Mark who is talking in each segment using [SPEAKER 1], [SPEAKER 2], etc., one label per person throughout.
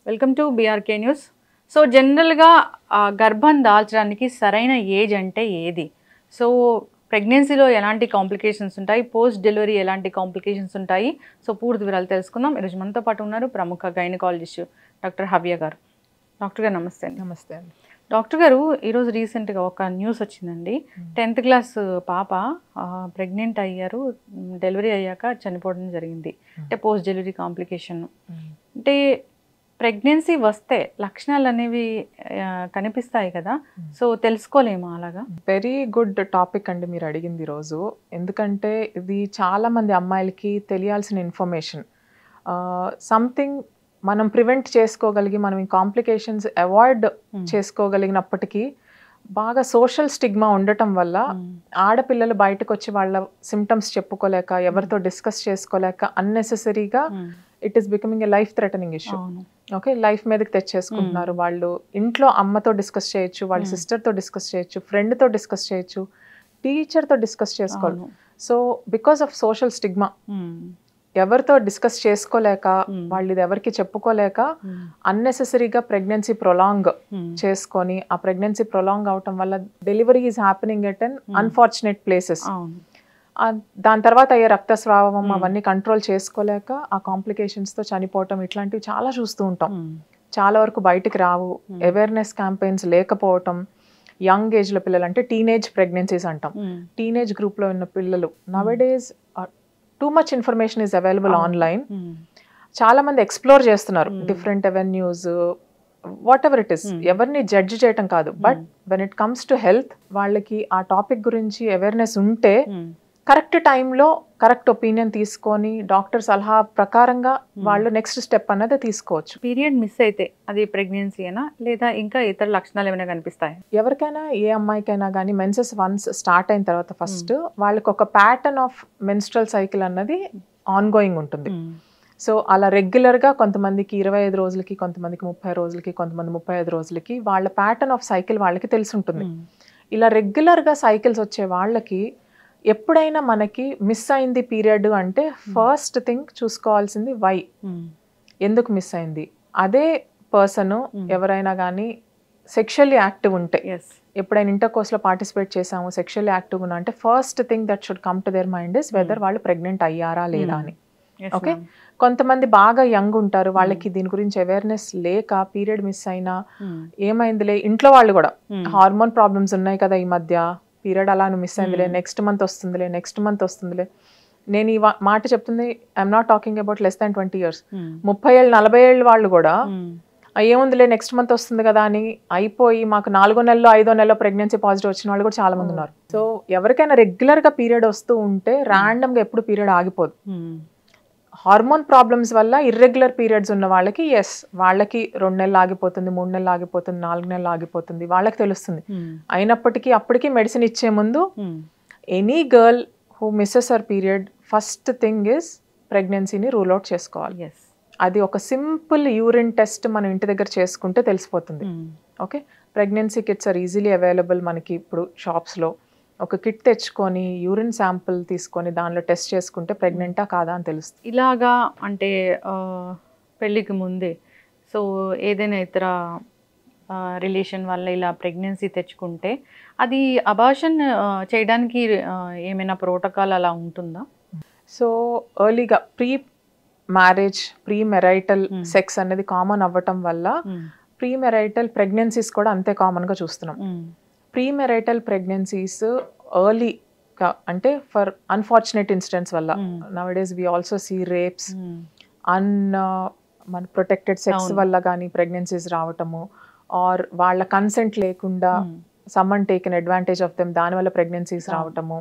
[SPEAKER 1] Welcome to BRK news. So జనరల్గా గర్భం దాల్చడానికి సరైన ఏజ్ అంటే ఏది? సో ప్రెగ్నెన్సీలో ఎలాంటి కాంప్లికేషన్స్ ఉంటాయి, పోస్ట్ డెలివరీ ఎలాంటి కాంప్లికేషన్స్ ఉంటాయి, సో పూర్తి వివరాలు తెలుసుకుందాం. ఈరోజు మనతో పాటు ఉన్నారు ప్రముఖ గైనకాలజిస్ట్ డాక్టర్ హవ్య గారు. డాక్టర్ గారు నమస్తే అండి.
[SPEAKER 2] నమస్తే అండి.
[SPEAKER 1] డాక్టర్ గారు, ఈరోజు రీసెంట్గా ఒక న్యూస్ వచ్చిందండి. 10th క్లాస్ పాప ప్రెగ్నెంట్ అయ్యారు, డెలివరీ అయ్యాక చనిపోవడం జరిగింది. అంటే పోస్ట్ డెలివరీ కాంప్లికేషన్. అంటే ప్రెగ్నెన్సీ వస్తే లక్షణాలు అనేవి కనిపిస్తాయి కదా, సో తెలుసుకోలేమా అలాగా?
[SPEAKER 2] వెరీ గుడ్ టాపిక్ అండి మీరు అడిగింది ఈరోజు. ఎందుకంటే ఇది చాలా మంది అమ్మాయిలకి తెలియాల్సిన ఇన్ఫర్మేషన్. సంథింగ్ మనం ప్రివెంట్ చేసుకోగలిగి మనం ఈ కాంప్లికేషన్స్ అవాయిడ్ చేసుకోగలిగినప్పటికీ బాగా సోషల్ స్టిగ్మా ఉండటం వల్ల ఆడపిల్లలు బయటకు వచ్చి వాళ్ళ సిమ్టమ్స్ చెప్పుకోలేక, ఎవరితో డిస్కస్ చేసుకోలేక అన్నెసెసరీగా it is becoming a life threatening issue. Okay, life మీదకి తెచ్చేసుకుంటున్నారు. వాళ్ళు ఇంట్లో అమ్మతో డిస్కస్ చేయొచ్చు, వాళ్ళ సిస్టర్తో డిస్కస్ చేయొచ్చు, ఫ్రెండ్తో డిస్కస్ చేయొచ్చు, టీచర్తో డిస్కస్ చేసుకోవాలి. So because of social stigma ఎవరితో డిస్కస్ చేసుకోలేక, వాళ్ళు ఇది ఎవరికి చెప్పుకోలేక అన్నెసెసరీగా ప్రెగ్నెన్సీ ప్రొలాంగ్ చేసుకొని, ఆ ప్రెగ్నెన్సీ ప్రొలాంగ్ అవటం వల్ల delivery is happening at an unfortunate places. దాని తర్వాత అయ్యే రక్తస్రావం అవన్నీ కంట్రోల్ చేసుకోలేక ఆ కాంప్లికేషన్స్తో చనిపోవటం, ఇట్లాంటివి చాలా చూస్తూ ఉంటాం. చాలా వరకు బయటికి రావు. అవేర్నెస్ క్యాంపెయిన్స్ లేకపోవటం, యంగ్ ఏజ్లో పిల్లలు అంటే టీనేజ్ ప్రెగ్నెన్సీస్ అంటాం. టీనేజ్ గ్రూప్లో ఉన్న పిల్లలు nowadays too much information is available online. చాలా మంది ఎక్స్ప్లోర్ చేస్తున్నారు different avenues, whatever it is. ఎవరిని జడ్జ్ చేయటం కాదు, but when it comes to health వాళ్ళకి ఆ టాపిక్ గురించి అవేర్నెస్ ఉంటే కరెక్ట్ టైంలో కరెక్ట్ ఒపీనియన్ తీసుకొని డాక్టర్ సలహా ప్రకారంగా వాళ్ళు నెక్స్ట్ స్టెప్ అన్నది తీసుకోవచ్చు.
[SPEAKER 1] పీరియడ్ మిస్ అయితే అది ప్రెగ్నెన్సీనా లేదా ఇంకా ఇతర లక్షణాలు ఏమైనా కనిపిస్తాయి?
[SPEAKER 2] ఎవరికైనా, ఏ అమ్మాయికైనా కానీ మెన్సెస్ వన్స్ స్టార్ట్ అయిన తర్వాత ఫస్ట్ వాళ్ళకి ఒక ప్యాటర్న్ ఆఫ్ మెన్స్ట్రల్ సైకిల్ అన్నది ఆన్ గోయింగ్ ఉంటుంది. సో అలా రెగ్యులర్గా కొంతమందికి 25 రోజులకి, కొంతమందికి 30 రోజులకి, కొంతమంది 35 రోజులకి వాళ్ళ ప్యాటర్న్ ఆఫ్ సైకిల్ వాళ్ళకి తెలిసి ఉంటుంది. ఇలా రెగ్యులర్గా సైకిల్స్ వచ్చే వాళ్ళకి ఎప్పుడైనా మనకి మిస్ అయింది పీరియడ్ అంటే ఫస్ట్ థింగ్ చూసుకోవాల్సింది వై, ఎందుకు మిస్ అయింది. అదే పర్సన్ ఎవరైనా కానీ సెక్షువల్లీ యాక్టివ్ ఉంటే, ఎప్పుడైనా ఇంటర్ కోర్స్లో పార్టిసిపేట్ చేసాము, సెక్షువల్లీ యాక్టివ్ ఉన్నా అంటే first thing that should come to their mind is whether వాళ్ళు ప్రెగ్నెంట్ అయ్యారా లేదా అని. ఓకే, కొంతమంది బాగా యంగ్ ఉంటారు, వాళ్ళకి దీని గురించి అవేర్నెస్ లేక పీరియడ్ మిస్ అయినా ఏమైందిలే, ఇంట్లో వాళ్ళు కూడా హార్మోన్ ప్రాబ్లమ్స్ ఉన్నాయి కదా ఈ మధ్య, పీరియడ్ అలా మిస్ అయిందిలే, నెక్స్ట్ మంత్ వస్తుందిలే. నేను ఈ మాట చెప్తుంది, I'm not talking about less than 20 years. 30 ఏళ్ళు 40 ఏళ్ళు వాళ్ళు కూడా ఏముందిలే నెక్స్ట్ మంత్ వస్తుంది కదా అని అయిపోయి మాకు 4వ నెలలో 5వ నెలలో ప్రెగ్నెన్సీ పాజిటివ్ వచ్చిన వాళ్ళు కూడా చాలా మంది ఉన్నారు. సో ఎవరికైనా రెగ్యులర్ గా పీరియడ్ వస్తూ ఉంటే ర్యాండమ్ గా ఎప్పుడు పీరియడ్ ఆగిపోదు. హార్మోన్ ప్రాబ్లమ్స్ వల్ల ఇర్రెగ్యులర్ పీరియడ్స్ ఉన్న వాళ్ళకి వాళ్ళకి 2 నెలలు ఆగిపోతుంది, 3 నెలలు ఆగిపోతుంది, 4 నెలలు ఆగిపోతుంది, వాళ్ళకి తెలుస్తుంది. అయినప్పటికీ అప్పటికి మెడిసిన్ ఇచ్చే ముందు any girl who misses her period first thing is ప్రెగ్నెన్సీని రూల్ అవుట్ చేసుకోవాలి. అది ఒక సింపుల్ యూరిన్ టెస్ట్ మనం ఇంటి దగ్గర చేసుకుంటే తెలిసిపోతుంది. Okay, pregnancy kits are easily available మనకి ఇప్పుడు షాప్స్లో. ఒక కిట్ తెచ్చుకొని యూరిన్ శాంపుల్ తీసుకొని దానిలో టెస్ట్ చేసుకుంటే ప్రెగ్నెంటా కాదా అని తెలుస్తుంది.
[SPEAKER 1] ఇలాగా అంటే పెళ్ళికి ముందే సో ఏదైనా ఇతర రిలేషన్ వల్ల ఇలా ప్రెగ్నెన్సీ తెచ్చుకుంటే అది అబార్షన్ చేయడానికి ఏమైనా ప్రోటోకాల్ అలా ఉంటుందా?
[SPEAKER 2] సో ఎర్లీగా pre marriage, pre marital sex అనేది కామన్ అవ్వటం వల్ల ప్రీ మెరైటల్ ప్రెగ్నెన్సీస్ కూడా అంతే కామన్గా చూస్తున్నాం. ప్రీ మెరైటల్ ప్రెగ్నెన్సీస్ ఎర్లీగా అంటే ఫర్ అన్ఫార్చునేట్ ఇన్సిడెంట్స్ వల్ల nowadays we also see rapes, మన ప్రొటెక్టెడ్ సెక్స్ వల్ల కానీ ప్రెగ్నెన్సీస్ రావటము, ఆర్ వాళ్ళ కన్సెంట్ లేకుండా someone taken advantage of them, దానివల్ల ప్రెగ్నెన్సీస్ రావటము,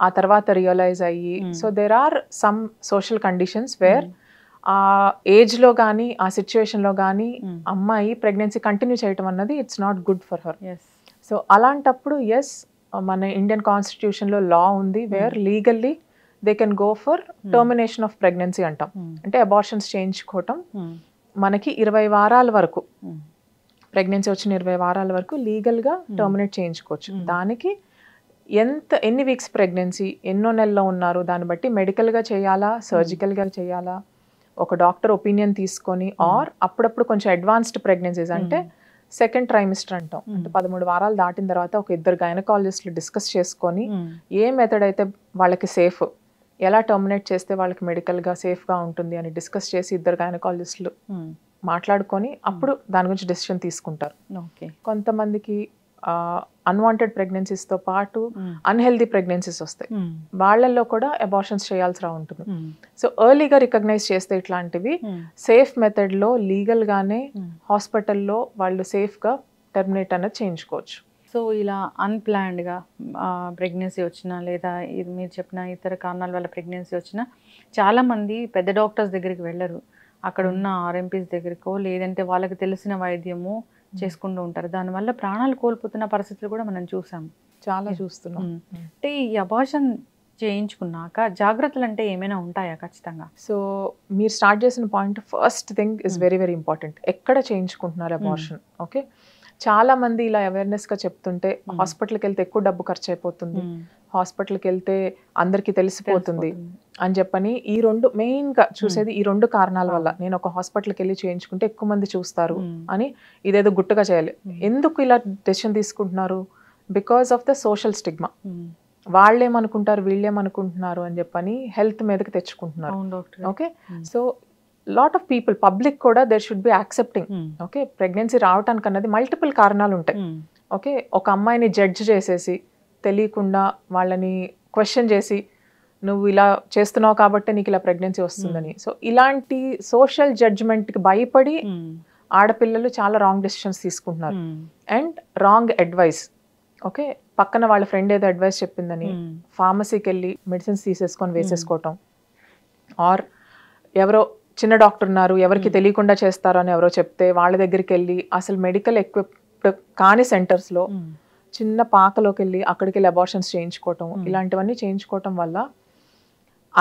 [SPEAKER 2] ఆ తర్వాత రియలైజ్ అయ్యి. So there are some social conditions where ఆ ఏజ్లో కానీ ఆ సిచ్యువేషన్లో కానీ అమ్మాయి ప్రెగ్నెన్సీ కంటిన్యూ చేయటం అన్నది it's not good for her. So అలాంటప్పుడు మన ఇండియన్ కాన్స్టిట్యూషన్లో లా ఉంది where legally they can go for termination of pregnancy అంటాం. అంటే అబార్షన్స్ చేయించుకోవటం మనకి 20 వారాల వరకు, ప్రెగ్నెన్సీ వచ్చిన 20 వారాల వరకు లీగల్గా టర్మినేట్ చేయించుకోవచ్చు. దానికి ఎన్ని వీక్స్ ప్రెగ్నెన్సీ, ఎన్నో నెలలో ఉన్నారు దాన్ని బట్టి మెడికల్గా చేయాలా, సర్జికల్గా చేయాలా, ఒక డాక్టర్ ఒపీనియన్ తీసుకొని ఆర్ అప్పుడప్పుడు కొంచెం అడ్వాన్స్డ్ ప్రెగ్నెన్సీస్ అంటే సెకండ్ ట్రైమిస్టర్ అంటాం, అంటే 13 వారాలు దాటిన తర్వాత ఒక ఇద్దరు గైనకాలజిస్టులు డిస్కస్ చేసుకొని ఏ మెథడ్ అయితే వాళ్ళకి సేఫ్, ఎలా టర్మినేట్ చేస్తే వాళ్ళకి మెడికల్గా సేఫ్గా ఉంటుంది అని డిస్కస్ చేసి ఇద్దరు గైనకాలజిస్టులు మాట్లాడుకొని అప్పుడు దాని గురించి డెసిషన్ తీసుకుంటారు. కొంతమందికి అన్వాంటెడ్ ప్రెగ్నెన్సీస్తో పాటు అన్హెల్దీ ప్రెగ్నెన్సీస్ వస్తాయి, వాళ్ళల్లో కూడా అబార్షన్స్ చేయాల్సి ఉంటుంది. సో ఎర్లీగా రికగ్నైజ్ చేస్తే ఇట్లాంటివి సేఫ్ మెథడ్లో లీగల్గానే హాస్పిటల్లో వాళ్ళు సేఫ్గా టర్మినేట్ అనేది చేయించుకోవచ్చు.
[SPEAKER 1] సో ఇలా అన్ప్లాన్డ్గా ప్రెగ్నెన్సీ వచ్చినా లేదా ఇది మీరు చెప్పిన ఇతర కారణాల వల్ల ప్రెగ్నెన్సీ వచ్చినా చాలామంది పెద్ద డాక్టర్స్ దగ్గరికి వెళ్ళరు, అక్కడ ఉన్న ఆర్ఎంపీస్ దగ్గరకో లేదంటే వాళ్ళకి తెలిసిన వైద్యము చేసుకుంటూ ఉంటారు. దానివల్ల ప్రాణాలు కోల్పోతున్న పరిస్థితులు కూడా మనం చూసాం,
[SPEAKER 2] చాలా చూస్తున్నాం.
[SPEAKER 1] అంటే ఈ అబార్షన్ చేయించుకున్నాక జాగ్రత్తలు అంటే ఏమైనా ఉంటాయా ఖచ్చితంగా?
[SPEAKER 2] సో మీరు స్టార్ట్ చేసిన point first thing is very very important. ఎక్కడ చేయించుకుంటున్నారు అబార్షన్? ఓకే, చాలా మంది ఇలా అవేర్నెస్గా చెప్తుంటే హాస్పిటల్కి వెళ్తే ఎక్కువ డబ్బు ఖర్చు అయిపోతుంది, హాస్పిటల్కి వెళ్తే అందరికీ తెలిసిపోతుంది అని చెప్పని ఈ రెండు మెయిన్గా చూసేది ఈ రెండు కారణాల వల్ల. నేను ఒక హాస్పిటల్కి వెళ్ళి చేయించుకుంటే ఎక్కువ మంది చూస్తారు అని ఇదేదో గుట్టుగా చేయాలి. ఎందుకు ఇలా డెసిషన్ తీసుకుంటున్నారు? Because of the social stigma. వాళ్ళేమనుకుంటారు వీళ్ళేమనుకుంటున్నారు అని చెప్పని హెల్త్ మీదకి తెచ్చుకుంటున్నారు. Okay, so lot of people public కూడా there should be accepting. Okay, pregnancy రావటానికి అన్నది మల్టిపుల్ కారణాలు ఉంటాయి. ఓకే, ఒక అమ్మాయిని జడ్జ్ చేసేసి తెలియకుండా వాళ్ళని క్వశ్చన్ చేసి నువ్వు ఇలా చేస్తున్నావు కాబట్టి నీకు ఇలా ప్రెగ్నెన్సీ వస్తుందని, సో ఇలాంటి సోషల్ జడ్జ్మెంట్కి భయపడి ఆడపిల్లలు చాలా రాంగ్ డెసిషన్స్ తీసుకుంటున్నారు అండ్ రాంగ్ అడ్వైస్. ఓకే, పక్కన వాళ్ళ ఫ్రెండ్ ఏదో అడ్వైస్ చెప్పిందని ఫార్మసీకి వెళ్ళి మెడిసిన్స్ తీసేసుకొని వేసేసుకోవటం, ఆర్ ఎవరో చిన్న డాక్టర్ ఉన్నారు ఎవరికి తెలియకుండా చేస్తారు అని ఎవరో చెప్తే వాళ్ళ దగ్గరికి వెళ్ళి అసలు మెడికల్ ఎక్విప్డ్ కాని సెంటర్స్లో చిన్న పాకలోకి వెళ్ళి అక్కడికి వెళ్ళి అబార్షన్స్ చేయించుకోవటం, ఇలాంటివన్నీ చేయించుకోవటం వల్ల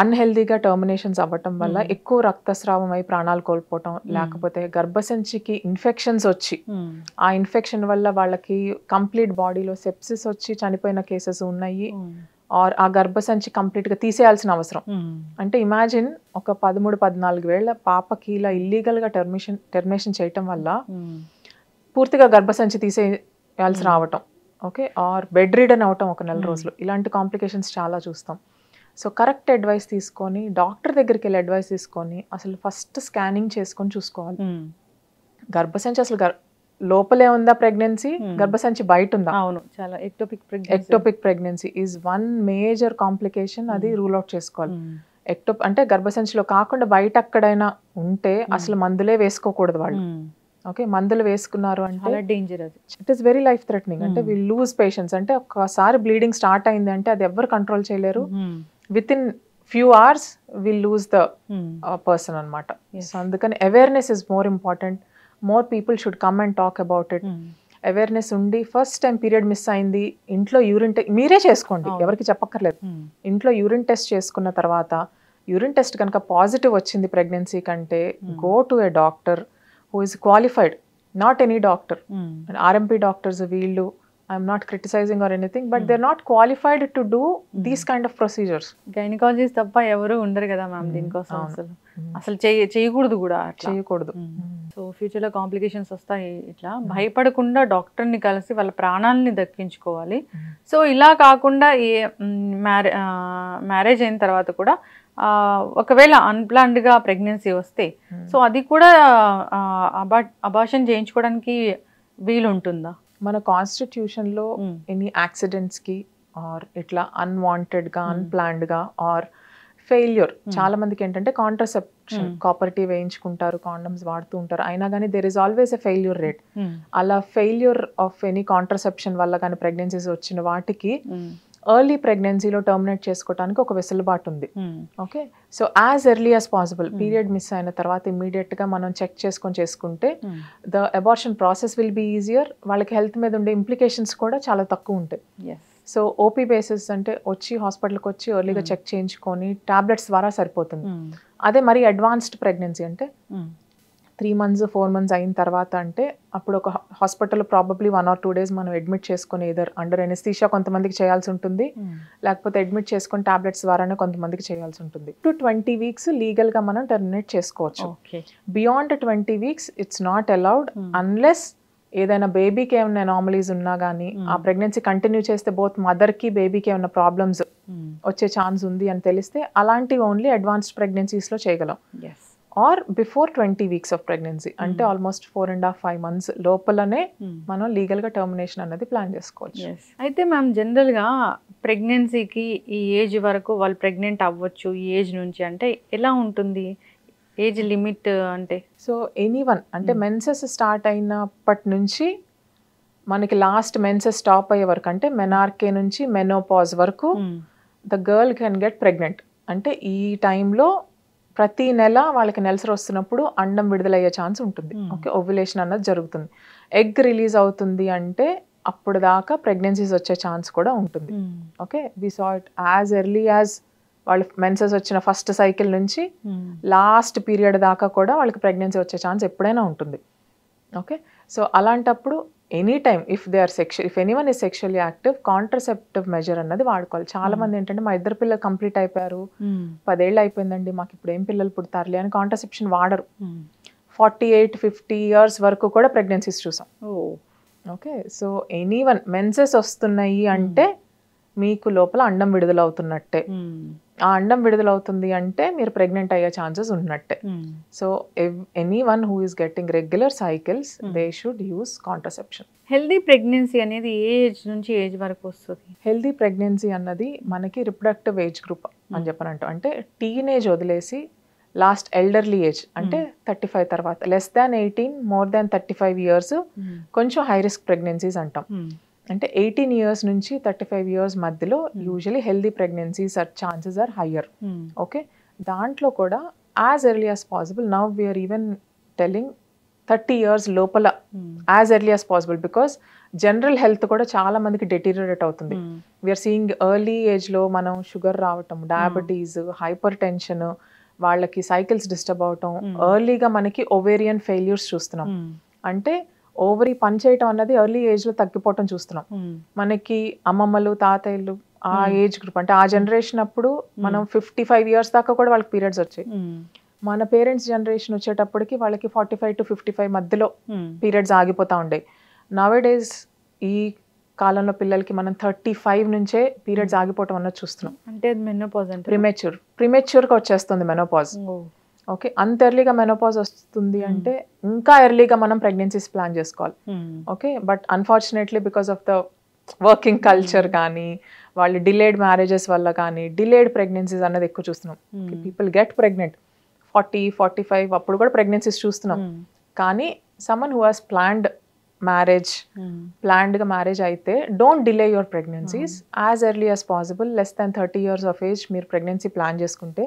[SPEAKER 2] అన్హెల్దీగా టర్మినేషన్స్ అవ్వటం వల్ల ఎక్కువ రక్తస్రావం అయి ప్రాణాలు కోల్పోవటం, లేకపోతే గర్భసంచికి ఇన్ఫెక్షన్స్ వచ్చి ఆ ఇన్ఫెక్షన్ వల్ల వాళ్ళకి కంప్లీట్ బాడీలో సెప్సిస్ వచ్చి చనిపోయిన కేసెస్ ఉన్నాయి, ఆర్ ఆ గర్భసంచి కంప్లీట్గా తీసేయాల్సిన అవసరం. అంటే ఇమాజిన్ ఒక 13-14 ఏళ్ల పాపకి ఇలా ఇల్లీగల్గా టర్మినేషన్ చేయటం వల్ల పూర్తిగా గర్భసంచి తీసేయాల్సి రావటం, ఓకే, ఆర్ బెడ్ రిడన్ అవటం ఒక 4 రోజులు, ఇలాంటి కాంప్లికేషన్స్ చాలా చూస్తాం. సో కరెక్ట్ అడ్వైస్ తీసుకొని డాక్టర్ దగ్గరికి వెళ్ళి అడ్వైస్ తీసుకొని అసలు ఫస్ట్ స్కానింగ్ చేసుకొని చూసుకోవాలి. గర్భసంచి అసలు లోపలే ఉందా ప్రెగ్నెన్సీ, గర్భసంచి బయట ఉందా?
[SPEAKER 1] అవును, చాలా
[SPEAKER 2] ectopic pregnancy is one major complication, అది రూల్ అవుట్ చేసుకోవాలి. అంటే గర్భసంచిలో కాకుండా బయట ఎక్కడైనా ఉంటే అసలు మందులే వేసుకోకూడదు వాళ్ళు. ఓకే, మందులు వేసుకున్నారు అంటే
[SPEAKER 1] డేంజర్, అది
[SPEAKER 2] it is very life threatening. అంటే విల్ లూజ్ పేషెంట్స్. అంటే ఒక్కసారి బ్లీడింగ్ స్టార్ట్ అయింది అంటే అది ఎవరు కంట్రోల్ చేయలేరు, with in few hours will lose the person అనమాట. సో అందుకని awareness is more important. More people should come and talk about it. Awareness ఉండి ఫస్ట్ టైం పీరియడ్ మిస్ అయింది ఇంట్లో యూరిన్ మీరే చేసుకోండి, ఎవరికి చెప్పక్కర్లేదు. ఇంట్లో యూరిన్ టెస్ట్ చేసుకున్న తర్వాత యూరిన్ టెస్ట్ కనుక పాజిటివ్ వచ్చింది ప్రెగ్నెన్సీ కంటే, go to a doctor who is qualified, not any doctor. And RMP doctors వీళ్ళు, I'm not criticizing or anything, but they're not qualified to do these kind of procedures.
[SPEAKER 1] Gynaecologist తప్ప ఎవరు ఉండరు కదా ma'am దీనికోసం. అసలు చేయకూడదు కూడా,
[SPEAKER 2] చేయకూడదు.
[SPEAKER 1] సో ఫ్యూచర్లో కాంప్లికేషన్స్ వస్తాయి. ఇట్లా భయపడకుండా డాక్టర్ని కలిసి వాళ్ళ ప్రాణాలని దక్కించుకోవాలి. సో ఇలా కాకుండా మ్యారేజ్ అయిన తర్వాత కూడా ఒకవేళ అన్ప్లాన్డ్గా ప్రెగ్నెన్సీ వస్తే సో అది కూడా అబార్షన్ చేయించుకోవడానికి వీలు ఉంటుందా?
[SPEAKER 2] మన కాన్స్టిట్యూషన్లో ఎనీ యాక్సిడెంట్స్కి ఆర్ ఇట్లా అన్వాంటెడ్గా అన్ప్లాన్డ్గా ఆర్ ఫెయిల్యూర్, చాలా మందికి ఏంటంటే కాంట్రసెప్షన్ కాపర్టీ వేయించుకుంటారు, కాండమ్స్ వాడుతూ ఉంటారు, అయినా కానీ there is always a failure rate. అలా ఫెయిల్యూర్ ఆఫ్ ఎనీ కాంట్రసెప్షన్ వల్ల కానీ ప్రెగ్నెన్సీస్ వచ్చిన వాటికి ఎర్లీ ప్రెగ్నెన్సీలో టర్మినేట్ చేసుకోవడానికి ఒక వెసులుబాటు ఉంది. Okay, so as early as possible period miss అయిన తర్వాత ఇమీడియట్గా మనం చెక్ చేసుకుంటే the abortion process will be easier. వాళ్ళకి హెల్త్ మీద ఉండే ఇంప్లికేషన్స్ కూడా చాలా తక్కువ ఉంటాయి. సో ఓపీ బేసిస్ అంటే వచ్చి హాస్పిటల్కి వచ్చి ఎర్లీగా చెక్ చేయించుకొని టాబ్లెట్స్ ద్వారా సరిపోతుంది. అదే మరి అడ్వాన్స్డ్ ప్రెగ్నెన్సీ అంటే 3 months 4 months అయిన తర్వాత అంటే అప్పుడు ఒక హాస్పిటల్లో ప్రాబబ్లీ 1 or 2 days మనం అడ్మిట్ చేసుకొని ఏదర్ అండర్ ఎనెస్థీషియా కొంతమందికి చేయాల్సి ఉంటుంది, లేకపోతే అడ్మిట్ చేసుకొని టాబ్లెట్స్ ద్వారానే కొంతమందికి చేయాల్సి ఉంటుంది. 20 weeks లీగల్గా మనం టెర్మినేట్ చేసుకోవచ్చు. Beyond 20 weeks it's not allowed unless ఏదైనా బేబీకి ఏమైనా అనామలీస్ ఉన్నా కానీ ఆ ప్రెగ్నెన్సీ కంటిన్యూ చేస్తే బోత్ మదర్కి బేబీకి ఏమైనా ప్రాబ్లమ్స్ వచ్చే ఛాన్స్ ఉంది అని తెలిస్తే అలాంటివి ఓన్లీ అడ్వాన్స్డ్ ప్రెగ్నెన్సీస్లో చేయగలం. Are before 20 weeks of pregnancy అంటే ఆల్మోస్ట్ 4.5 months లోపలనే మనం లీగల్గా టర్మినేషన్ అనేది ప్లాన్ చేసుకోవచ్చు.
[SPEAKER 1] అయితే మ్యామ్ జనరల్గా ప్రెగ్నెన్సీకి ఈ ఏజ్ వరకు వాళ్ళు ప్రెగ్నెంట్ అవ్వచ్చు ఈ ఏజ్ నుంచి అంటే ఎలా ఉంటుంది ఏజ్ లిమిట్ అంటే?
[SPEAKER 2] సో ఎనీవన్ అంటే మెన్సెస్ స్టార్ట్ అయినప్పటి నుంచి మనకి లాస్ట్ మెన్సెస్ స్టాప్ అయ్యే వరకు అంటే మెనార్కే నుంచి మెనోపాజ్ వరకు the girl can get pregnant. అంటే ఈ టైంలో ప్రతి నెల వాళ్ళకి నెలసరి వస్తున్నప్పుడు అండం విడుదలయ్యే ఛాన్స్ ఉంటుంది. ఓకే, ఓవ్యులేషన్ అన్నది జరుగుతుంది. ఎగ్ రిలీజ్ అవుతుంది అంటే అప్పుడు దాకా ప్రెగ్నెన్సీస్ వచ్చే ఛాన్స్ కూడా ఉంటుంది. Okay, we saw it as early as వాళ్ళు మెన్సెస్ వచ్చిన ఫస్ట్ సైకిల్ నుంచి లాస్ట్ పీరియడ్ దాకా కూడా వాళ్ళకి ప్రెగ్నెన్సీ వచ్చే ఛాన్స్ ఎప్పుడైనా ఉంటుంది. ఓకే, సో అలాంటప్పుడు any time if anyone is sexually active contraceptive measure అన్నది వాడుకోవాలి. చాలా మంది ఏంటంటే మా 2 పిల్లలు కంప్లీట్ అయిపోయారు, 10 ఏళ్ళు అయిపోయిందండి, మాకు ఇప్పుడు ఏం పిల్లలు పుడతారులే అని కాంట్రసెప్షన్ వాడరు. 48-50 years వరకు కూడా ప్రెగ్నెన్సీస్ చూసాం. ఓకే, సో ఎనీవన్ మెన్సెస్ వస్తున్నాయి అంటే మీకు లోపల అండం విడుదలవుతున్నట్టే. ఆ అండం విడుదలవుతుంది అంటే మీరు ప్రెగ్నెంట్ అయ్యే ఛాన్సెస్ ఉన్నట్టే. So anyone who is getting regular cycles they should use contraception.
[SPEAKER 1] Healthy pregnancy అనేది ఏ ఏజ్ నుంచి ఏజ్ వరకు వస్తుంది?
[SPEAKER 2] హెల్దీ ప్రెగ్నెన్సీ అన్నది మనకి రిప్రొడక్టివ్ ఏజ్ గ్రూప్ అని చెప్పనంటాం. అంటే టీనేజ్ వదిలేసి లాస్ట్ ఎల్డర్లీ ఏజ్ అంటే 35 తర్వాత, less than 18 more than 35 years కొంచెం హై రిస్క్ ప్రెగ్నెన్సీస్ అంటాం. అంటే 18 years నుంచి 35 years మధ్యలో usually healthy pregnancies chances are higher. Okay, దాంట్లో కూడా as early as possible now we are even telling 30 years లోపల as early as possible. Because general health కూడా చాలా మందికి డెటీరియరేట్ అవుతుంది. వీఆర్ సీయింగ్ ఎర్లీ ఏజ్లో మనం షుగర్ రావటం, డయాబెటీస్, హైపర్ టెన్షన్, వాళ్ళకి సైకిల్స్ డిస్టర్బ్ అవటం, ఎర్లీగా మనకి ఓవేరియన్ ఫెయిల్యూర్స్ చూస్తున్నాం. అంటే ఓవరీ పనిచేయటం అన్నది ఎర్లీ ఏజ్లో తగ్గిపోవటం చూస్తున్నాం. మనకి అమ్మమ్మలు తాతయ్యలు ఆ ఏజ్ గ్రూప్ అంటే ఆ జనరేషన్ అప్పుడు మనం 55 years దాకా కూడా వాళ్ళకి పీరియడ్స్ వచ్చాయి. మన పేరెంట్స్ జనరేషన్ వచ్చేటప్పటికి వాళ్ళకి 45 to 55 మధ్యలో పీరియడ్స్ ఆగిపోతూ ఉండేవి. నవ్ డేస్ ఈ కాలంలో పిల్లలకి మనం 35 నుంచే పీరియడ్స్ ఆగిపోవటం అన్నది చూస్తున్నాం.
[SPEAKER 1] అంటే మెనోపాజ్ అంటే
[SPEAKER 2] ప్రిమెచ్యూర్గా వచ్చేస్తుంది మెనోపాజ్. ఓకే, అంత ఎర్లీగా మెనోపాజ్ వస్తుంది అంటే ఇంకా ఎర్లీగా మనం ప్రెగ్నెన్సీస్ ప్లాన్ చేసుకోవాలి. Okay, but unfortunately because of the working culture కానీ వాళ్ళు డిలేడ్ మ్యారేజెస్ వల్ల కానీ డిలేడ్ ప్రెగ్నెన్సీస్ అన్నది ఎక్కువ చూస్తున్నాం. పీపుల్ గెట్ ప్రెగ్నెంట్ 40-45 అప్పుడు కూడా ప్రెగ్నెన్సీస్ చూస్తున్నాం. కానీ సమ్మన్ హూ హాస్ ప్లాన్డ్గా మ్యారేజ్ అయితే don't delay your pregnancies. As early as possible less than 30 years of age మీరు ప్రెగ్నెన్సీ ప్లాన్ చేసుకుంటే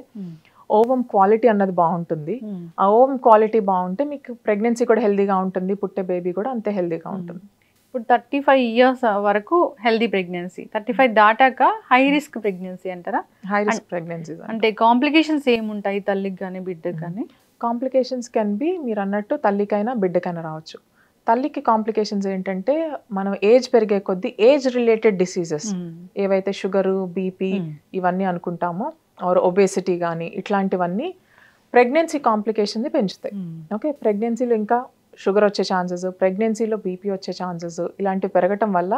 [SPEAKER 2] ఓవం క్వాలిటీ అన్నది బాగుంటుంది. ఆ ఓవం క్వాలిటీ బాగుంటే మీకు ప్రెగ్నెన్సీ కూడా హెల్దీగా ఉంటుంది, పుట్టే బేబీ కూడా అంతే హెల్దీగా ఉంటుంది.
[SPEAKER 1] ఇప్పుడు 35 years వరకు హెల్దీ ప్రెగ్నెన్సీ, 35 దాటాక హై రిస్క్ ప్రెగ్నెన్సీ అంటారా?
[SPEAKER 2] హై రిస్క్ ప్రెగ్నెన్సీ అంటే
[SPEAKER 1] కాంప్లికేషన్స్ ఏముంటాయి తల్లికి కానీ బిడ్డకి కానీ?
[SPEAKER 2] కాంప్లికేషన్స్ కెన్ బి మీరు అన్నట్టు తల్లికైనా బిడ్డకైనా రావచ్చు. తల్లికి కాంప్లికేషన్స్ ఏంటంటే మనం ఏజ్ పెరిగే కొద్దీ ఏజ్ రిలేటెడ్ డిసీజెస్ ఏవైతే షుగరు, బీపీ ఇవన్నీ అనుకుంటామో ఆర్ ఒబేసిటీ కానీ ఇట్లాంటివన్నీ ప్రెగ్నెన్సీ కాంప్లికేషన్ని పెంచుతాయి. ఓకే, ప్రెగ్నెన్సీలో ఇంకా షుగర్ వచ్చే ఛాన్సెస్, ప్రెగ్నెన్సీలో బీపీ వచ్చే ఛాన్సెస్ ఇలాంటివి పెరగటం వల్ల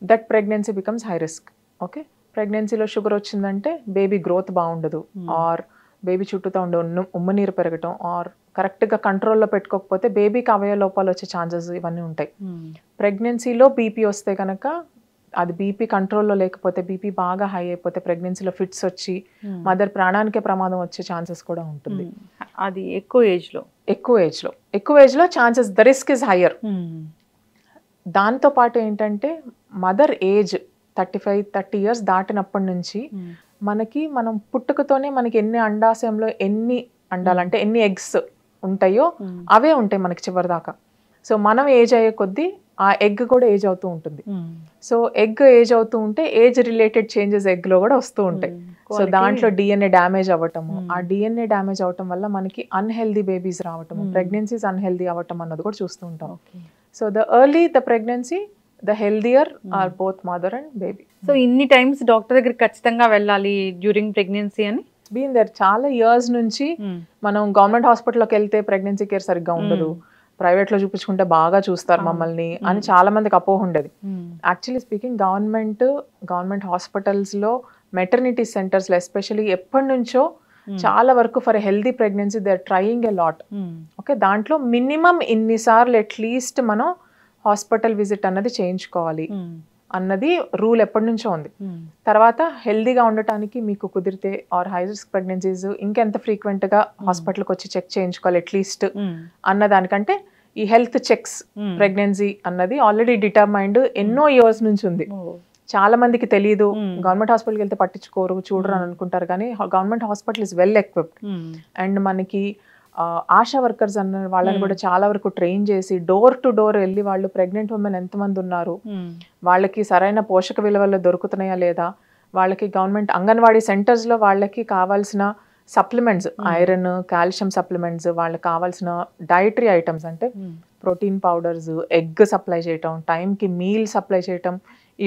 [SPEAKER 2] that pregnancy becomes high risk. Okay, ప్రెగ్నెన్సీలో షుగర్ వచ్చిందంటే బేబీ గ్రోత్ బాగుండదు, ఆర్ బేబీ చుట్టూతో ఉండే ఉమ్మనీరు పెరగటం, ఆర్ కరెక్ట్గా కంట్రోల్లో పెట్టుకోకపోతే బేబీకి అవయవ లోపాలు వచ్చే ఛాన్సెస్ ఇవన్నీ ఉంటాయి. ప్రెగ్నెన్సీలో బీపీ వస్తే కనుక అది బీపీ కంట్రోల్లో లేకపోతే బీపీ బాగా హై అయిపోతే ప్రెగ్నెన్సీలో ఫిట్స్ వచ్చి మదర్ ప్రాణానికే ప్రమాదం వచ్చే ఛాన్సెస్ కూడా ఉంటుంది.
[SPEAKER 1] అది ఎక్కువ ఏజ్లో chances the risk is higher. దాంతోపాటు ఏంటంటే మదర్ ఏజ్ 35-30 years దాటినప్పటి నుంచి మనం పుట్టుకతోనే మనకి ఎన్ని అండాశయంలో ఎన్ని అండాలంటే ఎన్ని ఎగ్స్ ఉంటాయో అవే ఉంటాయి మనకి చివరి దాకా. సో మనం ఏజ్ అయ్యే కొద్దీ ఆ ఎగ్ కూడా ఏజ్ అవుతూ ఉంటుంది. సో ఎగ్ ఏజ్ అవుతూ ఉంటే ఏజ్ రిలేటెడ్ చేంజెస్ ఎగ్లో కూడా వస్తూ ఉంటాయి.
[SPEAKER 2] సో దాంట్లో డిఎన్ఏ డ్యామేజ్ అవ్వటము, ఆ డిఎన్ఏ డ్యామేజ్ అవటం వల్ల మనకి అన్హెల్దీ బేబీస్ రావటము, ప్రెగ్నెన్సీస్ అన్హెల్దీ అవ్వటం అన్నది కూడా చూస్తూ ఉంటాం. So the early the pregnancy the healthier are both mother and baby.
[SPEAKER 1] So ఇన్ని టైమ్స్ డాక్టర్ దగ్గరికి ఖచ్చితంగా వెళ్ళాలి డ్యూరింగ్ ప్రెగ్నెన్సీ అని
[SPEAKER 2] బీన్ దర్ చాలా ఇయర్స్ నుంచి మనం గవర్నమెంట్ హాస్పిటల్లోకి వెళ్తే ప్రెగ్నెన్సీ కేర్ సరిగ్గా ఉండదు, ప్రైవేట్ లో చూపించుకుంటే బాగా చూస్తారు మమ్మల్ని అని చాలా మందికి అపోహ ఉండేది. యాక్చువల్లీ స్పీకింగ్ గవర్నమెంట్ హాస్పిటల్స్ లో మెటర్నిటీ సెంటర్స్ లో ఎస్పెషల్లీ ఎప్పటి నుంచో చాలా వరకు for healthy pregnancy they are trying a lot. Okay, దాంట్లో మినిమం ఇన్నిసార్లు అట్లీస్ట్ మనం హాస్పిటల్ విజిట్ అన్నది చేయించుకోవాలి అన్నది రూల్ ఎప్పటి నుంచో ఉంది. తర్వాత హెల్దీగా ఉండటానికి మీకు కుదిరితే ఆర్ హై రిస్క్ ప్రెగ్నెన్సీస్ ఇంకెంత ఫ్రీక్వెంట్ గా హాస్పిటల్కి వచ్చి చెక్ చేయించుకోవాలి అట్లీస్ట్ అన్న దానికంటే ఈ హెల్త్ చెక్స్ ప్రెగ్నెన్సీ అన్నది ఆల్రెడీ డిటర్మైండ్ ఎన్నో ఇయర్స్ నుంచి ఉంది. చాలా మందికి తెలియదు, గవర్నమెంట్ హాస్పిటల్కి వెళ్తే పట్టించుకోరు చూడరు అని అనుకుంటారు, కానీ government hospital is well equipped. And మనకి ఆశా వర్కర్స్ అన్న వాళ్ళని కూడా చాలా వరకు ట్రైన్ చేసి డోర్ టు డోర్ వెళ్ళి వాళ్ళు ప్రెగ్నెంట్ ఉమెన్ ఎంతమంది ఉన్నారు, వాళ్ళకి సరైన పోషక విలువలు దొరుకుతున్నాయా లేదా, వాళ్ళకి గవర్నమెంట్ అంగన్వాడీ సెంటర్స్లో వాళ్ళకి కావాల్సిన సప్లిమెంట్స్, ఐరన్ కాల్షియం సప్లిమెంట్స్, వాళ్ళకి కావాల్సిన డైటరీ ఐటమ్స్ అంటే ప్రోటీన్ పౌడర్స్, ఎగ్ సప్లై చేయటం, టైంకి మీల్ సప్లై చేయటం,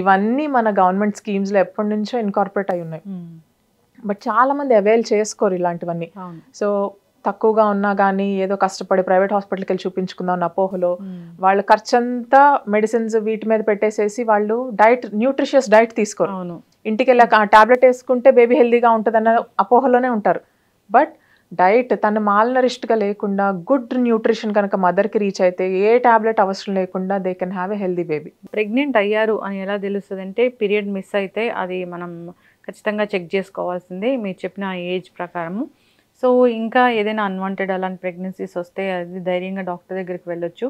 [SPEAKER 2] ఇవన్నీ మన గవర్నమెంట్ స్కీమ్స్లో ఎప్పటి నుంచో ఇన్కార్పొరేట్ అయి ఉన్నాయి. బట్ చాలా మంది అవైల్ చేసుకోరు ఇలాంటివన్నీ. సో తక్కువగా ఉన్నా కానీ ఏదో కష్టపడి ప్రైవేట్ హాస్పిటల్కి వెళ్ళి చూపించుకుందాం అన్న అపోహలో వాళ్ళ ఖర్చంతా మెడిసిన్స్ వీటి మీద పెట్టేసేసి వాళ్ళు న్యూట్రిషియస్ డైట్ తీసుకోరు. ఇంటికి వెళ్ళి ఆ టాబ్లెట్ వేసుకుంటే బేబీ హెల్దీగా ఉంటుంది అన్న అపోహలోనే ఉంటారు. బట్ డైట్ తను మాల్నరిష్డ్గా లేకుండా గుడ్ న్యూట్రిషన్ కనుక మదర్కి రీచ్ అయితే ఏ టాబ్లెట్ అవసరం లేకుండా they can have a healthy baby.
[SPEAKER 1] Pregnant అయ్యారు అని ఎలా తెలుస్తుంది అంటే పీరియడ్ మిస్ అయితే అది మనం ఖచ్చితంగా చెక్ చేసుకోవాల్సిందే మీరు చెప్పిన ఏజ్ ప్రకారము. సో ఇంకా ఏదైనా అన్వాంటెడ్ అలాంటి ప్రెగ్నెన్సీస్ వస్తే అది ధైర్యంగా డాక్టర్ దగ్గరికి వెళ్ళొచ్చు.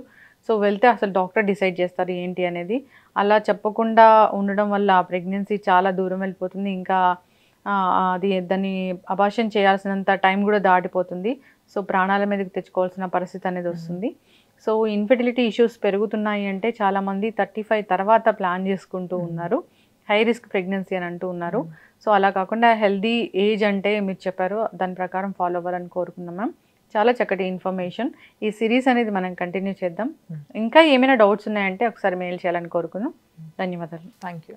[SPEAKER 1] సో వెళ్తే అసలు డాక్టర్ డిసైడ్ చేస్తారు ఏంటి అనేది. అలా చెప్పకుండా ఉండడం వల్ల ఆ ప్రెగ్నెన్సీ చాలా దూరం వెళ్ళిపోతుంది, ఇంకా అది దాన్ని అబార్షన్ చేయాల్సినంత టైం కూడా దాటిపోతుంది. సో ప్రాణాల మీదకి తెచ్చుకోవాల్సిన పరిస్థితి అనేది వస్తుంది. సో ఇన్ఫెర్టిలిటీ ఇష్యూస్ పెరుగుతున్నాయి అంటే చాలామంది 35 తర్వాత ప్లాన్ చేసుకుంటూ ఉన్నారు, హై రిస్క్ ప్రెగ్నెన్సీ అని అంటూ ఉన్నారు. సో అలా కాకుండా హెల్దీ ఏజ్ అంటే మీరు చెప్పారు, దాని ప్రకారం ఫాలో అవ్వాలని కోరుకున్నాం మ్యామ్. చాలా చక్కటి ఇన్ఫర్మేషన్. ఈ సిరీస్ అనేది మనం కంటిన్యూ చేద్దాం. ఇంకా ఏమైనా డౌట్స్ ఉన్నాయంటే ఒకసారి మెయిల్ చేయాలని కోరుకున్నాం. ధన్యవాదాలు.
[SPEAKER 2] Thank you.